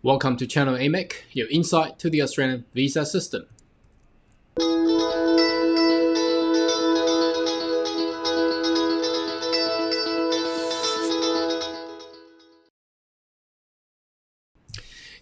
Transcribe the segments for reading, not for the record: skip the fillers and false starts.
Welcome to channel AMEC, your insight to the Australian visa system.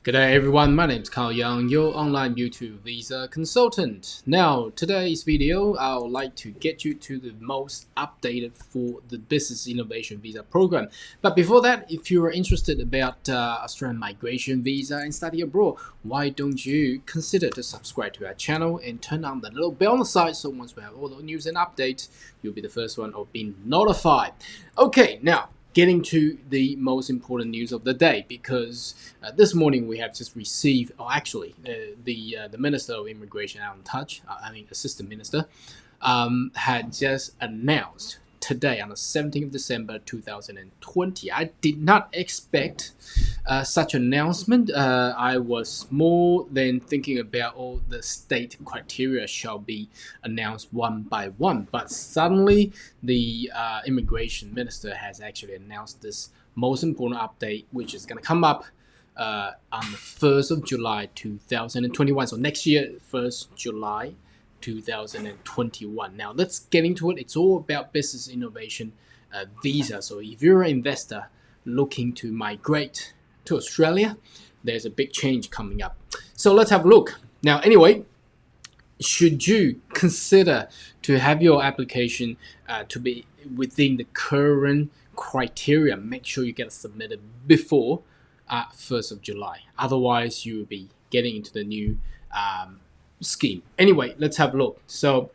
Good day everyone, my name is Carl Young, your online YouTube visa consultant. Now, today's video, I would like to get you to the most updated for the Business Innovation Visa program. But before that, if you are interested about Australian migration visa and study abroad, why don't you consider to subscribe to our channel and turn on the little bell on the side so once we have all the news and updates, you'll be the first one of being notified. Okay, now, getting to the most important news of the day, because this morning we have just received, the Minister of Immigration, Assistant Minister, had just announced today on the 17th of December 2020. I did not expect such announcement. I was more than thinking about all the state criteria shall be announced one by one, but suddenly the immigration minister has actually announced this most important update, which is going to come up on the 1st of July 2021. So next year, 1st July 2021. Now let's get into it. It's all about business innovation visa. So if you're an investor looking to migrate to Australia, there's a big change coming up. So let's have a look. Now, anyway, should you consider to have your application to be within the current criteria, make sure you get it submitted before 1st of July. Otherwise, you will be getting into the new scheme. Anyway, let's have a look. So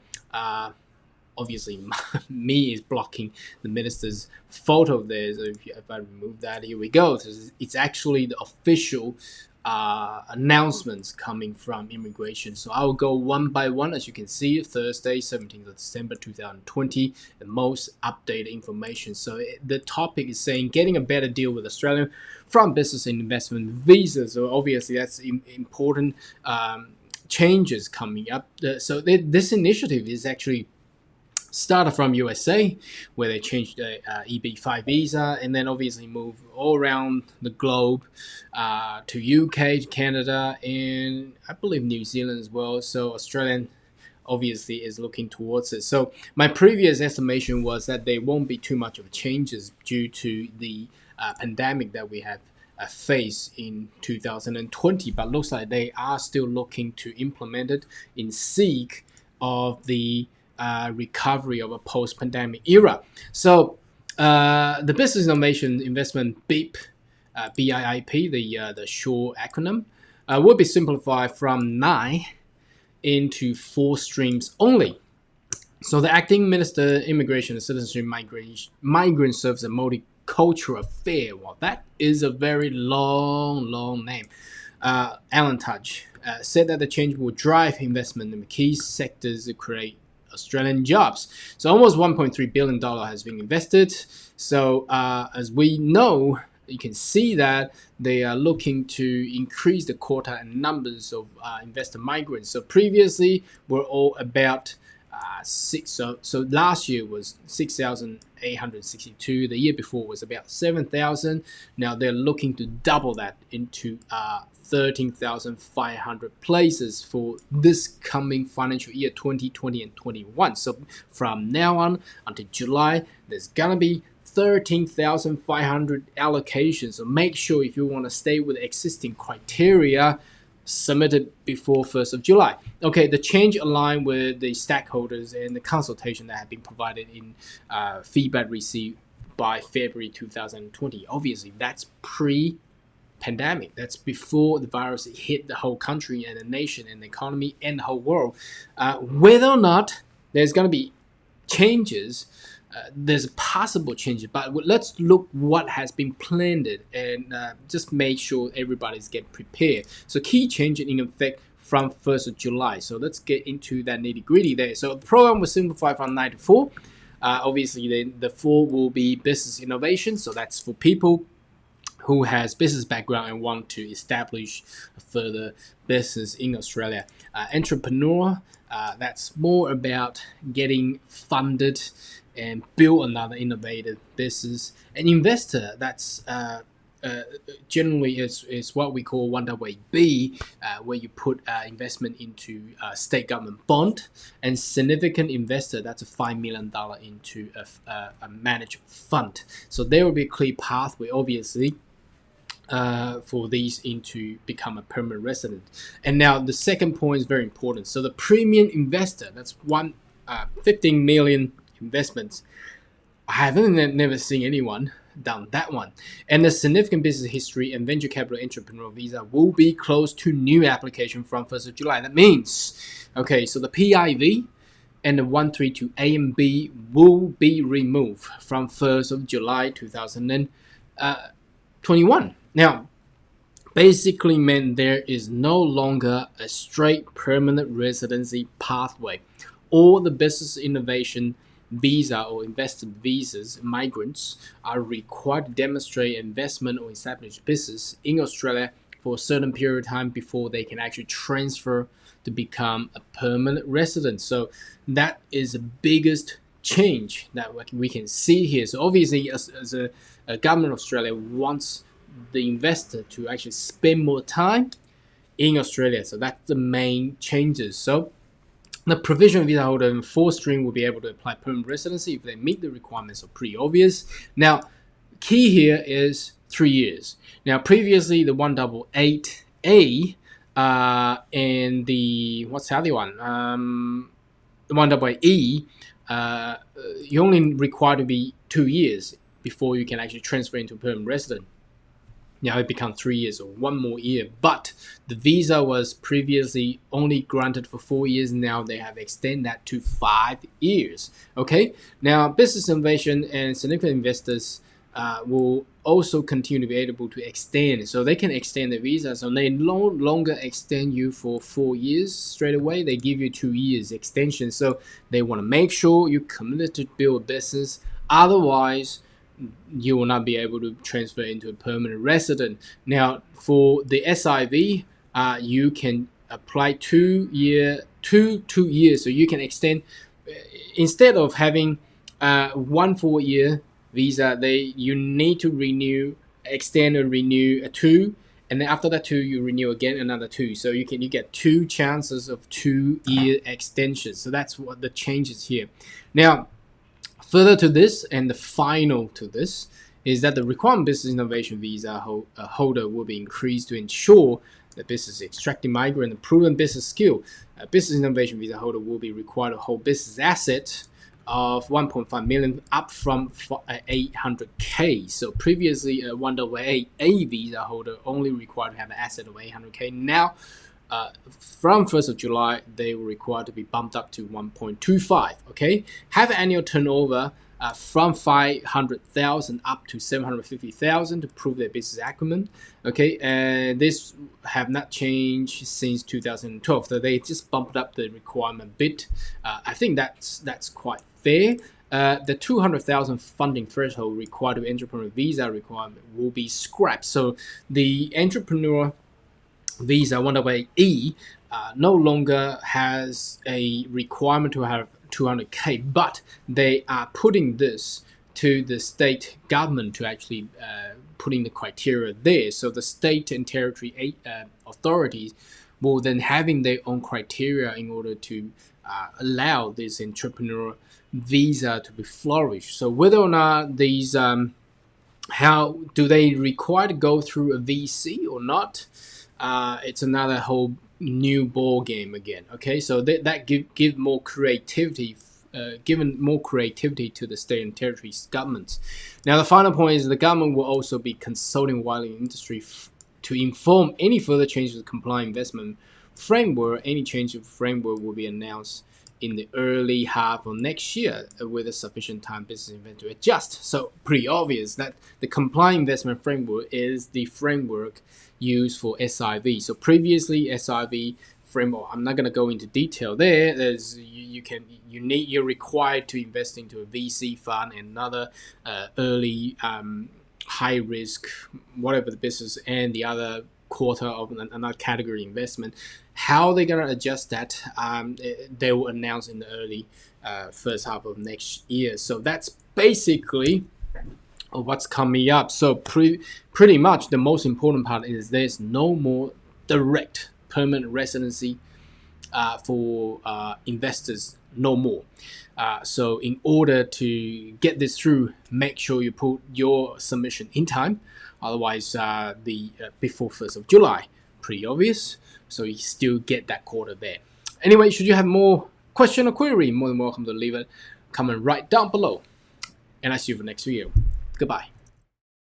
obviously me is blocking the minister's photo there. So if I remove that, here we go. So it's actually the official announcements coming from immigration. So I'll go one by one. As you can see, Thursday 17th of December 2020, the most updated information. So the topic is saying getting a better deal with Australia from business and investment visas. So obviously that's important changes coming up. So this initiative is actually started from USA, where they changed the BIIP visa, and then obviously moved all around the globe to UK, to Canada, and I believe New Zealand as well. So Australian obviously is looking towards it. So my previous estimation was that there won't be too much of changes due to the pandemic that we have face in 2020, but looks like they are still looking to implement it in seek of the recovery of a post-pandemic era. So the Business Innovation Investment BIIP, BIIP, the short acronym, will be simplified from 9 into 4 streams only. So the Acting Minister, Immigration and Citizenship, Migrant Services and Multicultural Affairs, well, that is a very long name. Alan Tudge said that the change will drive investment in the key sectors to create Australian jobs. So almost $1.3 billion has been invested. So as we know, you can see that they are looking to increase the quota and numbers of investor migrants. So previously, we're all about 6. So last year was 6,862. The year before was about 7,000. Now they're looking to double that into 13,500 places for this coming financial year 2020 and 21. So from now on until July, there's gonna be 13,500 allocations. So make sure if you want to stay with the existing criteria, submitted before 1st of July. Okay, the change aligned with the stakeholders and the consultation that have been provided in feedback received by February 2020. Obviously, that's pre-pandemic. That's before the virus hit the whole country and the nation and the economy and the whole world. Whether or not there's going to be changes, there's a possible change, but let's look what has been planned and just make sure everybody's getting prepared. So key change in effect from 1st of July. So let's get into that nitty gritty there. So the program was simplified from 9 to 4. Obviously, then the 4 will be business innovation. So that's for people who has business background and want to establish a further business in Australia. Entrepreneur, that's more about getting funded and build another innovative business. An investor, that's generally is what we call 1AA-B, where you put investment into state government bond, and significant investor, that's a $5 million into a managed fund. So there will be a clear pathway, obviously, for these into become a permanent resident. And now the second point is very important. So the premium investor, that's 15 million investments. I haven't never seen anyone done that one. And the significant business history and venture capital entrepreneur visa will be closed to new application from 1st of July. That means, okay, so the PIV and the 132A and B will be removed from 1st of July 2021. Now, basically meant there is no longer a straight permanent residency pathway. All the business innovation visa or investor visas, migrants are required to demonstrate investment or establish business in Australia for a certain period of time before they can actually transfer to become a permanent resident. So that is the biggest change that we can see here. So obviously, as a government of Australia wants the investor to actually spend more time in Australia. So that's the main changes. So the provisional visa holder in 4th string will be able to apply permanent residency if they meet the requirements. Are pretty obvious. Now, key here is 3 years. Now, previously the 188A and the what's the other one? The 188E, you only required to be 2 years before you can actually transfer into a permanent resident. Now it becomes 3 years or 1 more year, but the visa was previously only granted for 4 years. Now they have extended that to 5 years. Okay. Now business innovation and significant investors will also continue to be able to extend, so they can extend the visa. So they no longer extend you for 4 years straight away. They give you 2 years extension. So they want to make sure you're committed to build a business. Otherwise, you will not be able to transfer into a permanent resident. Now, for the SIV, you can apply 2 years. So you can extend, instead of having 1 4-year visa, you need to extend or renew a 2, and then after that 2, you renew again another 2. So you get 2 chances of 2-year extensions. So that's what the changes here. Now, further to this, and the final to this, is that the requirement business innovation visa holder will be increased to ensure that business extracting migrant and proven business skill. A business innovation visa holder will be required to hold business assets of 1.5 million up from 800K. So previously, a 1AA visa holder only required to have an asset of 800K. Now, from 1st of July, they were required to be bumped up to 1.25. Okay, have an annual turnover from 500,000 up to 750,000 to prove their business acumen. Okay, and this have not changed since 2012. So they just bumped up the requirement a bit. I think that's quite fair. The 200,000 funding threshold required of entrepreneur visa requirement will be scrapped. So the entrepreneur visa 1AA no longer has a requirement to have 200K, but they are putting this to the state government to actually putting the criteria there. So the state and territory authorities will then having their own criteria in order to allow this entrepreneur visa to be flourished. So whether or not these how do they require to go through a VC or not, it's another whole new ball game again. Okay, so that give more creativity, given more creativity to the state and territories governments. Now the final point is the government will also be consulting wider industry to inform any further changes to the compliant investment framework. Any change of framework will be announced in the early half of next year with a sufficient time business event to adjust. So pretty obvious that the compliant investment framework is the framework used for SIV. So previously SIV framework, I'm not going to go into detail there. There's you're required to invest into a VC fund and another early high risk whatever the business and the other quarter of another category investment. How they're going to adjust that, they will announce in the early first half of next year. So that's basically what's coming up. So pretty much the most important part is there's no more direct permanent residency for investors, no more. So in order to get this through, make sure you put your submission in time. Otherwise, before 1st of July, pretty obvious. So you still get that quarter there. Anyway, should you have more question or query, more than welcome to leave a comment right down below. And I see you for the next video. Goodbye.